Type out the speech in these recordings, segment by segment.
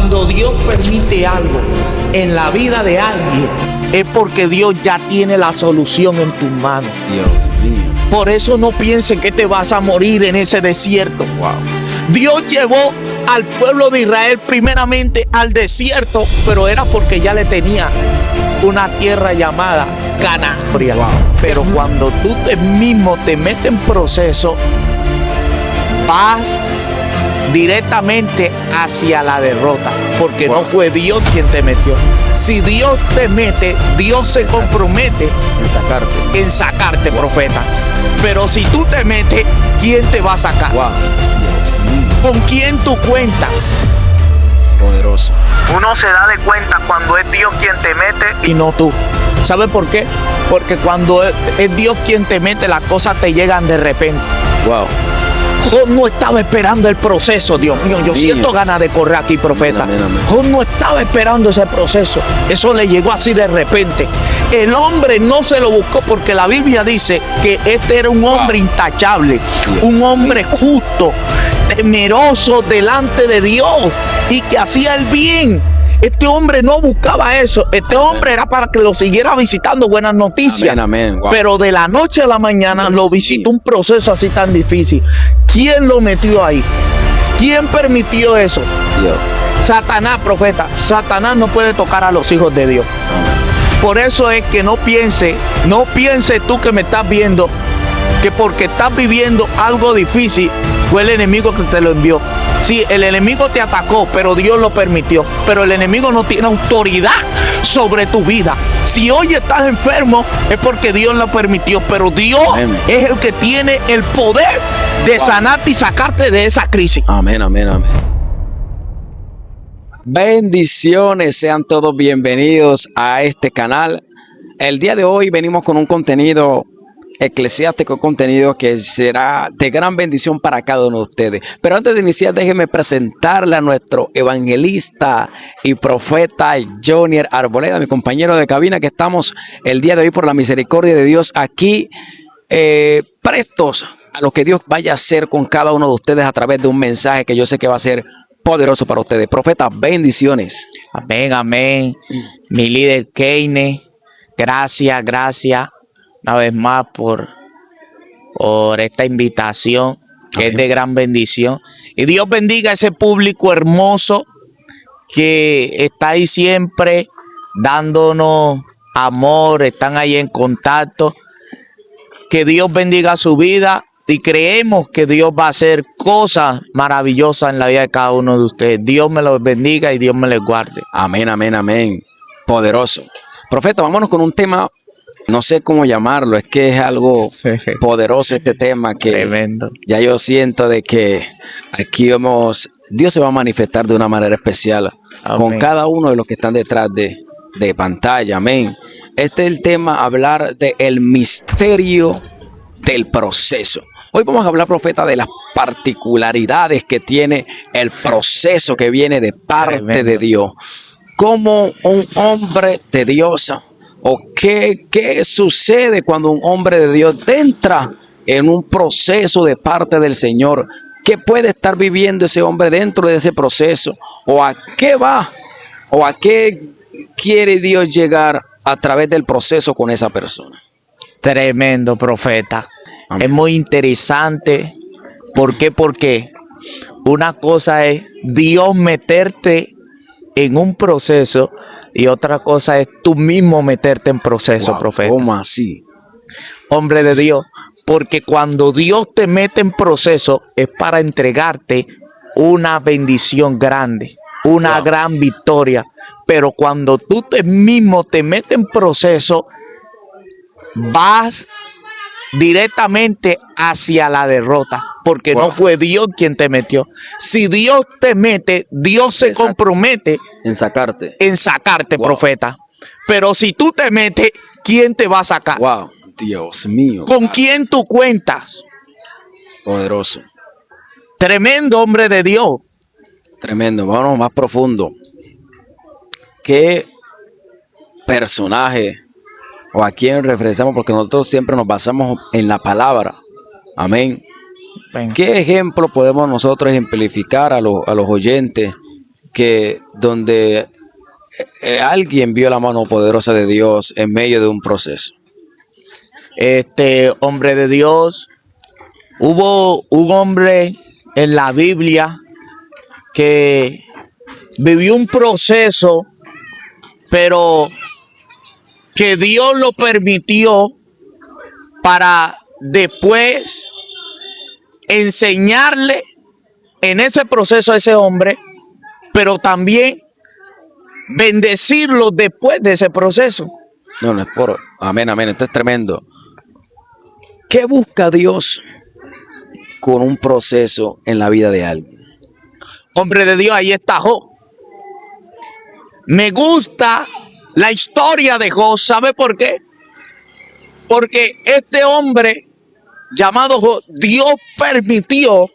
Cuando Dios permite algo en la vida de alguien, es porque Dios ya tiene la solución en tus manos. Dios mío. Por eso no pienses que te vas a morir en ese desierto. Wow. Dios llevó al pueblo de Israel primeramente al desierto, pero era porque ya le tenía una tierra llamada Canaán. Wow. Pero cuando tú mismo te metes en proceso, vas directamente hacia la derrota, porque no fue Dios quien te metió. Si Dios te mete, Dios se compromete en sacarte, profeta. Pero si tú te metes, ¿quién te va a sacar? Wow. Dios mío. ¿Con quién tú cuentas? Poderoso. Uno se da de cuenta cuando es Dios quien te mete y no tú. ¿Sabe por qué? Porque cuando es Dios quien te mete, las cosas te llegan de repente. Wow. Job no estaba esperando el proceso, Dios mío. Yo siento ganas de correr aquí, profeta. Job no estaba esperando ese proceso. Eso le llegó así de repente. El hombre no se lo buscó porque la Biblia dice que este era un hombre intachable, un hombre justo, temeroso delante de Dios y que hacía el bien. Este hombre no buscaba eso. Este hombre era para que lo siguiera visitando buenas noticias. Amén. Wow. Pero de la noche a la mañana lo visitó un proceso así tan difícil. ¿Quién lo metió ahí? ¿Quién permitió eso? Dios. Satanás, profeta. Satanás no puede tocar a los hijos de Dios. Por eso es que no pienses tú que me estás viendo, que porque estás viviendo algo difícil, fue el enemigo que te lo envió. Sí, el enemigo te atacó, pero Dios lo permitió. Pero el enemigo no tiene autoridad sobre tu vida. Si hoy estás enfermo, es porque Dios lo permitió. Pero Dios es el que tiene el poder de sanarte y sacarte de esa crisis. Amén. Bendiciones, sean todos bienvenidos a este canal. El día de hoy venimos con un contenido eclesiástico, contenido que será de gran bendición para cada uno de ustedes. Pero antes de iniciar, déjenme presentarle a nuestro evangelista y profeta Jonier Arboleda, mi compañero de cabina, que estamos el día de hoy por la misericordia de Dios aquí prestos a lo que Dios vaya a hacer con cada uno de ustedes a través de un mensaje que yo sé que va a ser poderoso para ustedes. Profeta, bendiciones. Amén. Mi líder Keine, gracias una vez más por esta invitación que es de gran bendición. Y Dios bendiga a ese público hermoso que está ahí siempre dándonos amor, están ahí en contacto. Que Dios bendiga su vida y creemos que Dios va a hacer cosas maravillosas en la vida de cada uno de ustedes. Dios me los bendiga y Dios me les guarde. Amén. Poderoso. Profeta, vámonos con un tema. No sé cómo llamarlo, es que es algo poderoso este tema que tremendo. Ya yo siento de que aquí Dios se va a manifestar de una manera especial. Amén. Con cada uno de los que están detrás de pantalla, amén. Este es el tema, hablar del misterio del proceso. Hoy vamos a hablar, profeta, de las particularidades que tiene el proceso que viene de parte de Dios. Como un hombre de Dios, o qué sucede cuando un hombre de Dios entra en un proceso de parte del Señor. ¿Qué puede estar viviendo ese hombre dentro de ese proceso? ¿O a qué va? ¿O a qué quiere Dios llegar a través del proceso con esa persona? Tremendo, profeta. Amén. Es muy interesante. ¿Por qué? Porque una cosa es Dios meterte en un proceso y otra cosa es tú mismo meterte en proceso, profeta. ¿Cómo así? Hombre de Dios, porque cuando Dios te mete en proceso es para entregarte una bendición grande, una gran victoria. Pero cuando tú mismo te metes en proceso, vas directamente hacia la derrota, porque no fue Dios quien te metió. Si Dios te mete, Dios se compromete en sacarte, profeta. Pero si tú te metes, ¿quién te va a sacar? Wow, Dios mío. ¿Con quién tú cuentas? Poderoso. Tremendo, hombre de Dios. Tremendo. Vámonos más profundo. ¿Qué personaje o a quién referenciamos? Porque nosotros siempre nos basamos en la palabra. Amén. ¿Qué ejemplo podemos nosotros ejemplificar a los oyentes que donde alguien vio la mano poderosa de Dios en medio de un proceso? Hombre de Dios, hubo un hombre en la Biblia que vivió un proceso, pero que Dios lo permitió para después enseñarle en ese proceso a ese hombre, pero también bendecirlo después de ese proceso. No, no es por... Amén, amén. Esto es tremendo. ¿Qué busca Dios con un proceso en la vida de alguien? Hombre de Dios, ahí está Job. Me gusta la historia de Job. ¿Sabe por qué? Porque este hombre llamado Job, Dios permitió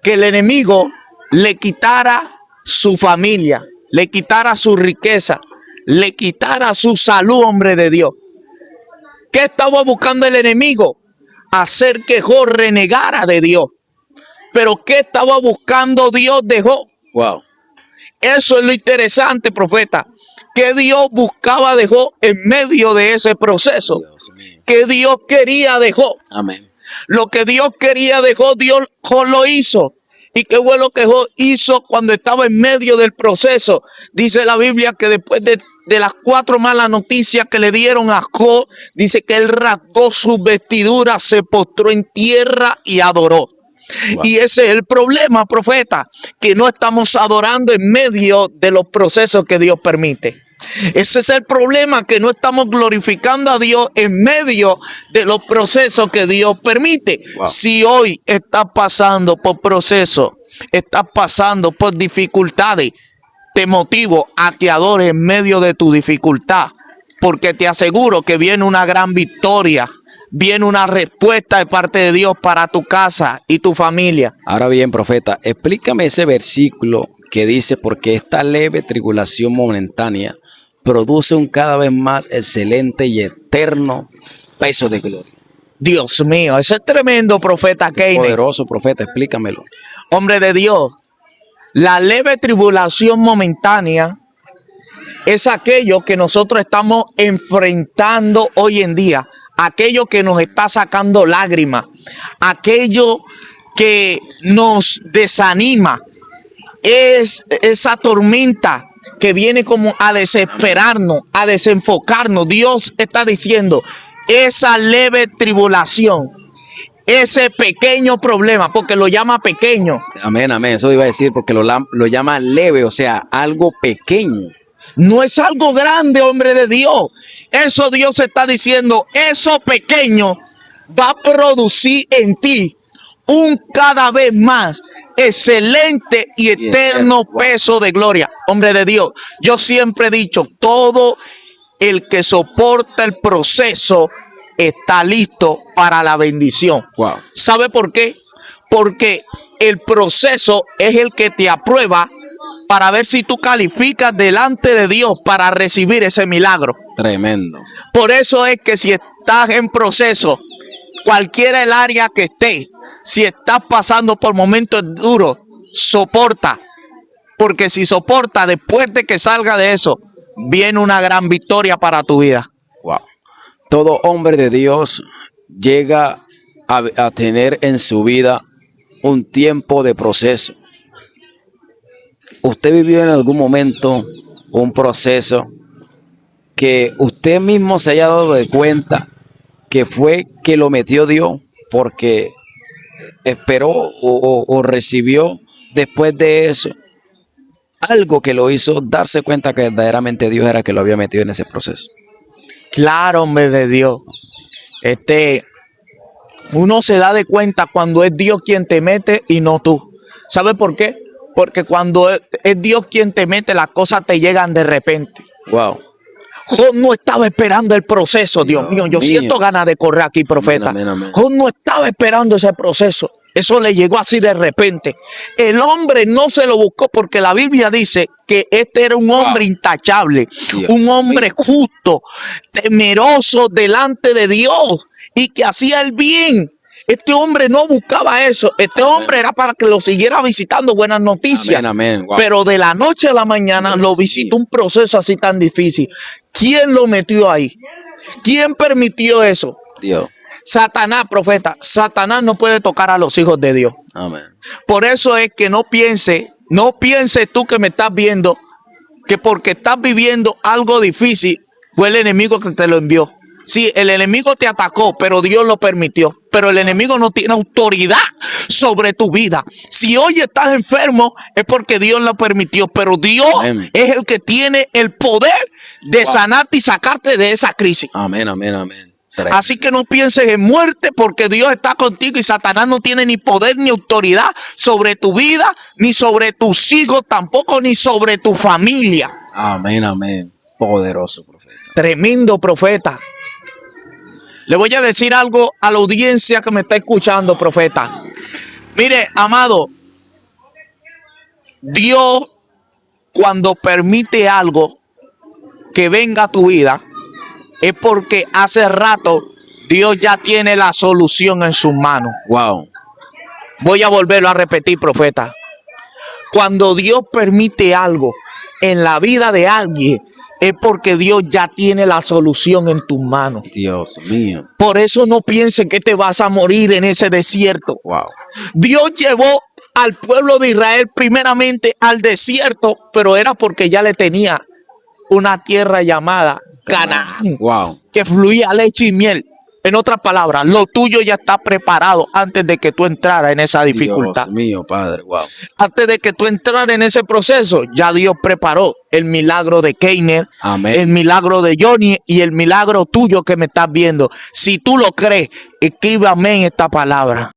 que el enemigo le quitara su familia, le quitara su riqueza, le quitara su salud, hombre de Dios. ¿Qué estaba buscando el enemigo? Hacer que Job renegara de Dios. Pero ¿qué estaba buscando Dios de Job? Wow. Eso es lo interesante, profeta. ¿Qué Dios buscaba de Job en medio de ese proceso? ¿Qué Dios quería de Job? Amén. Lo que Dios quería de Job, Job lo hizo. Y qué bueno que Job hizo cuando estaba en medio del proceso. Dice la Biblia que después de las 4 malas noticias que le dieron a Job, dice que él rasgó sus vestiduras, se postró en tierra y adoró. Wow. Y ese es el problema, profeta, que no estamos adorando en medio de los procesos que Dios permite. Ese es el problema, que no estamos glorificando a Dios en medio de los procesos que Dios permite. Wow. Si hoy estás pasando por procesos, estás pasando por dificultades, te motivo a que adores en medio de tu dificultad, porque te aseguro que viene una gran victoria. Viene una respuesta de parte de Dios para tu casa y tu familia. Ahora bien, profeta, explícame ese versículo que dice: porque esta leve tribulación momentánea produce un cada vez más excelente y eterno peso de gloria. Dios mío, eso es tremendo, profeta Keynes. Poderoso, profeta, explícamelo. Hombre de Dios, la leve tribulación momentánea es aquello que nosotros estamos enfrentando hoy en día. Aquello que nos está sacando lágrimas, aquello que nos desanima, es esa tormenta que viene como a desesperarnos, a desenfocarnos. Dios está diciendo, esa leve tribulación, ese pequeño problema, porque lo llama pequeño. Amén, amén, eso iba a decir, porque lo llama leve, o sea, algo pequeño. No es algo grande, hombre de Dios. Eso Dios está diciendo, eso pequeño va a producir en ti un cada vez más excelente y eterno peso de gloria. Hombre de Dios, yo siempre he dicho, todo el que soporta el proceso está listo para la bendición. Wow. ¿Sabe por qué? Porque el proceso es el que te aprueba para ver si tú calificas delante de Dios para recibir ese milagro. Tremendo. Por eso es que si estás en proceso, cualquiera el área que esté, si estás pasando por momentos duros, soporta. Porque si soporta, después de que salga de eso, viene una gran victoria para tu vida. Wow. Todo hombre de Dios llega a tener en su vida un tiempo de proceso. ¿Usted vivió en algún momento un proceso que usted mismo se haya dado de cuenta que fue que lo metió Dios porque esperó o recibió después de eso algo que lo hizo darse cuenta que verdaderamente Dios era que lo había metido en ese proceso? Claro, hombre de Dios. Uno se da de cuenta cuando es Dios quien te mete y no tú. ¿Sabe por qué? Porque cuando es Dios quien te mete, las cosas te llegan de repente. Wow. Job no estaba esperando el proceso, Dios mío. Yo siento ganas de correr aquí, profeta. Amén, amén, amén. Job no estaba esperando ese proceso. Eso le llegó así de repente. El hombre no se lo buscó porque la Biblia dice que este era un hombre intachable, Dios un hombre justo, temeroso delante de Dios y que hacía el bien. Este hombre no buscaba eso. Este hombre era para que lo siguiera visitando buenas noticias. Amén. Wow. Pero de la noche a la mañana lo visitó un proceso así tan difícil. ¿Quién lo metió ahí? ¿Quién permitió eso? Dios. Satanás, profeta. Satanás no puede tocar a los hijos de Dios. Amén. Por eso es que no pienses tú que me estás viendo, que porque estás viviendo algo difícil, fue el enemigo que te lo envió. Sí, el enemigo te atacó, pero Dios lo permitió. Pero el enemigo no tiene autoridad sobre tu vida. Si hoy estás enfermo, es porque Dios lo permitió. Pero Dios es el que tiene el poder de sanarte y sacarte de esa crisis. Amén. Así que no pienses en muerte, porque Dios está contigo y Satanás no tiene ni poder ni autoridad sobre tu vida, ni sobre tus hijos tampoco, ni sobre tu familia. Amén. Poderoso profeta. Tremendo profeta. Le voy a decir algo a la audiencia que me está escuchando, profeta. Mire, amado, Dios cuando permite algo que venga a tu vida, es porque hace rato Dios ya tiene la solución en sus manos. Wow. Voy a volverlo a repetir, profeta. Cuando Dios permite algo en la vida de alguien, es porque Dios ya tiene la solución en tus manos. Dios mío. Por eso no pienses que te vas a morir en ese desierto. Wow. Dios llevó al pueblo de Israel primeramente al desierto, pero era porque ya le tenía una tierra llamada Canaán. Wow. Que fluía leche y miel. En otras palabras, lo tuyo ya está preparado antes de que tú entraras en esa dificultad. Dios mío, Padre, wow. Antes de que tú entraras en ese proceso, ya Dios preparó el milagro de Keiner, Amén. el milagro de Johnny y el milagro tuyo que me estás viendo. Si tú lo crees, escribe amén esta palabra.